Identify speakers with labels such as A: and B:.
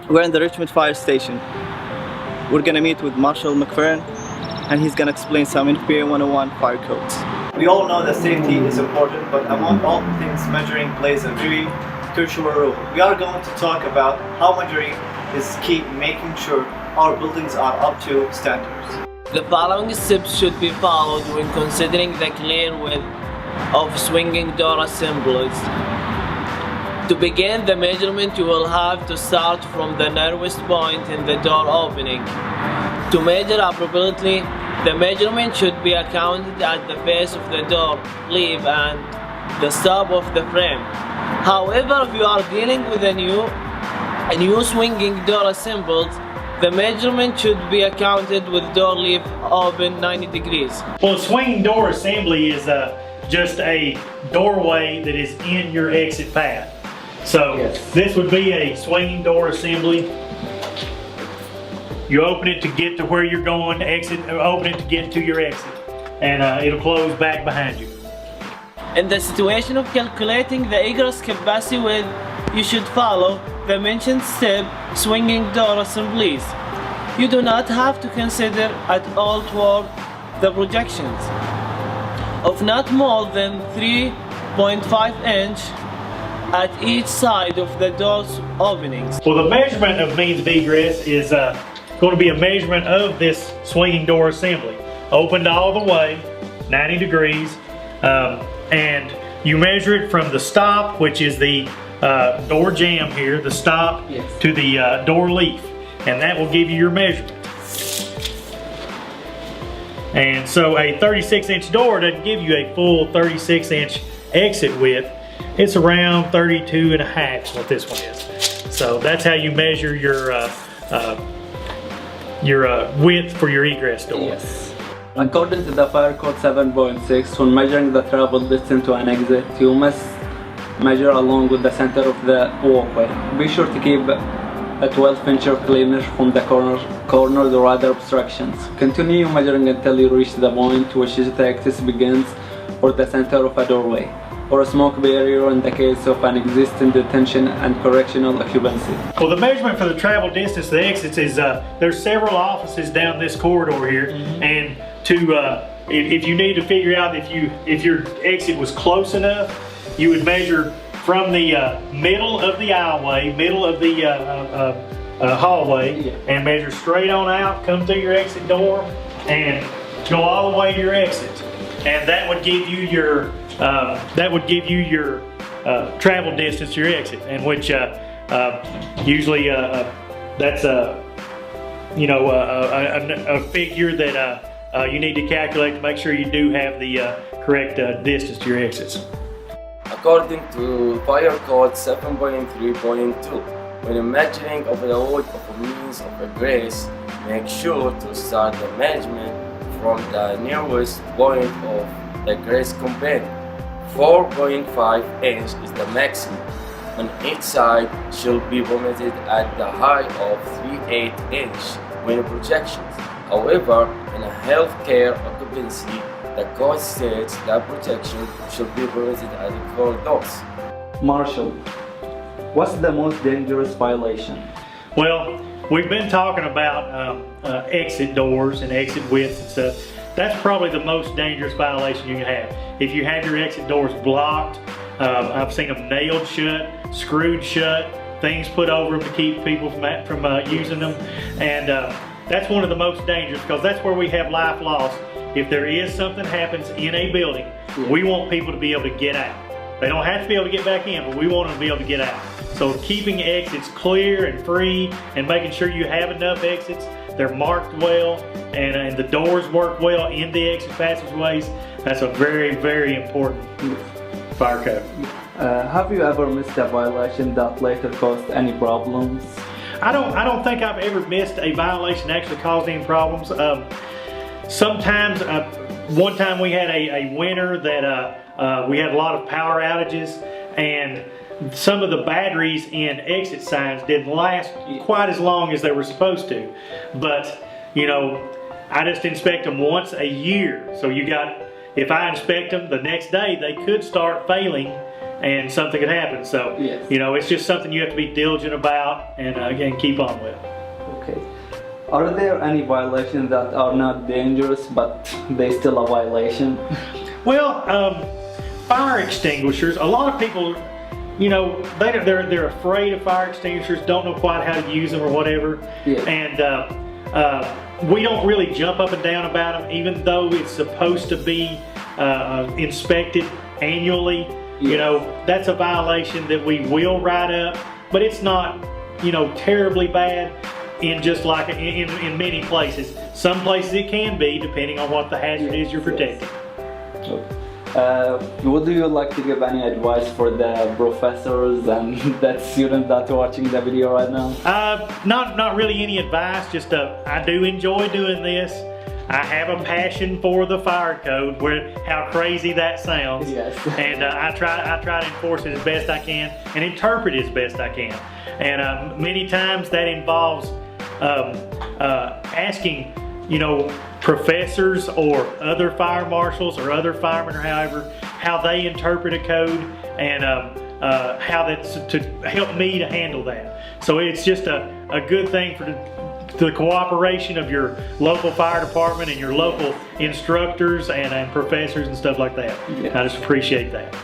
A: We're in the Richmond Fire Station. We're gonna meet with Marshal McFerrin, and he's gonna explain some NFPA 101 fire codes. We all know that safety is important, but among all things, measuring plays a very crucial role. We are going to talk about how measuring is key in making sure our buildings are up to standards.
B: The following steps should be followed when considering the clear width of swinging door assemblies. To begin the measurement, you will have to start from the narrowest point in the door opening. To measure appropriately, the measurement should be accounted at the face of the door leaf and the stop of the frame. However, if you are dealing with a new swinging door assembled, the measurement should be accounted with door leaf open 90 degrees.
C: Well, a swinging door assembly is just a doorway that is in your exit path. So This would be a swinging door assembly. You open it to get to where you're going, open it to get to your exit, and it'll close back behind you.
B: In the situation of calculating the egress capacity width, you should follow the mentioned step swinging door assemblies. You do not have to consider at all toward the projections of not more than 3.5 inch at each side of the door's openings.
C: Well, the measurement of means of egress is going to be a measurement of this swinging door assembly. Opened all the way, 90 degrees, and you measure it from the stop, which is the door jamb here, the stop, to the door leaf, and that will give you your measurement. And so a 36-inch door doesn't give you a full 36-inch exit width. It's around 32 and a half is what this one is. So that's how you measure your width for your egress door.
D: Yes. According to the Fire Code 7.6, when measuring the travel distance to an exit, you must measure along with the center of the walkway. Be sure to keep a 12-inch or clearance from the corners or other obstructions. Continue measuring until you reach the point which is the access begins or the center of a doorway, or a smoke barrier in the case of an existing detention and correctional occupancy.
C: Well, the measurement for the travel distance to the exits is, there's several offices down this corridor here, and if you need to figure out if your exit was close enough, you would measure from the middle of the aisleway, middle of the hallway, and measure straight on out, come through your exit door, and go all the way to your exit. And that would give you your travel distance to your exit, and which usually that's a figure that you need to calculate to make sure you do have the correct distance to your exits.
E: According to Fire Code 7.3.2, when measuring overload of a means of egress, make sure to start the measurement from the nearest point of the egress component. 4.5 inch is the maximum. On each side should be permitted at the height of 3/8 inch when projections. However, in a healthcare occupancy, the code states that protection should be permitted at the corridors.
D: Marshall, what's the most dangerous violation?
C: Well, we've been talking about exit doors and exit widths and stuff. That's probably the most dangerous violation you can have. If you have your exit doors blocked, I've seen them nailed shut, screwed shut, things put over them to keep people from using them, and that's one of the most dangerous, because that's where we have life loss. If there is something happens in a building, we want people to be able to get out. They don't have to be able to get back in, but we want them to be able to get out. So keeping exits clear and free and making sure you have enough exits, they're marked well, and the doors work well in the exit passageways, that's a very, very important fire code.
D: Have you ever missed a violation that later caused any problems?
C: I don't think I've ever missed a violation that actually caused any problems. Sometimes, one time we had a winter that we had a lot of power outages, and some of the batteries in exit signs didn't last quite as long as they were supposed to. But, you know, I just inspect them once a year. So if I inspect them the next day, they could start failing and something could happen. So,
D: Yes.
C: you know, it's just something you have to be diligent about and again, keep on with.
D: Okay. Are there any violations that are not dangerous but they still a violation?
C: Well, fire extinguishers. A lot of people, you know, they're afraid of fire extinguishers, don't know quite how to use them or whatever.
D: Yeah.
C: And we don't really jump up and down about them, even though it's supposed to be inspected annually.
D: Yeah.
C: You know, that's a violation that we will write up, but it's not, you know, terribly bad in just like in many places. Some places it can be, depending on what the hazard is you're protecting.
D: Would you like to give any advice for the professors and that students that are watching the video right now?
C: Not really any advice, just I do enjoy doing this. I have a passion for the fire code, how crazy that sounds.
D: Yes.
C: And I try to enforce it as best I can and interpret it as best I can. And many times that involves asking, you know, professors or other fire marshals or other firemen or however, how they interpret a code and how that's to help me to handle that. So it's just a good thing for the cooperation of your local fire department and your local instructors and professors and stuff like that.
D: Yeah.
C: I just appreciate that.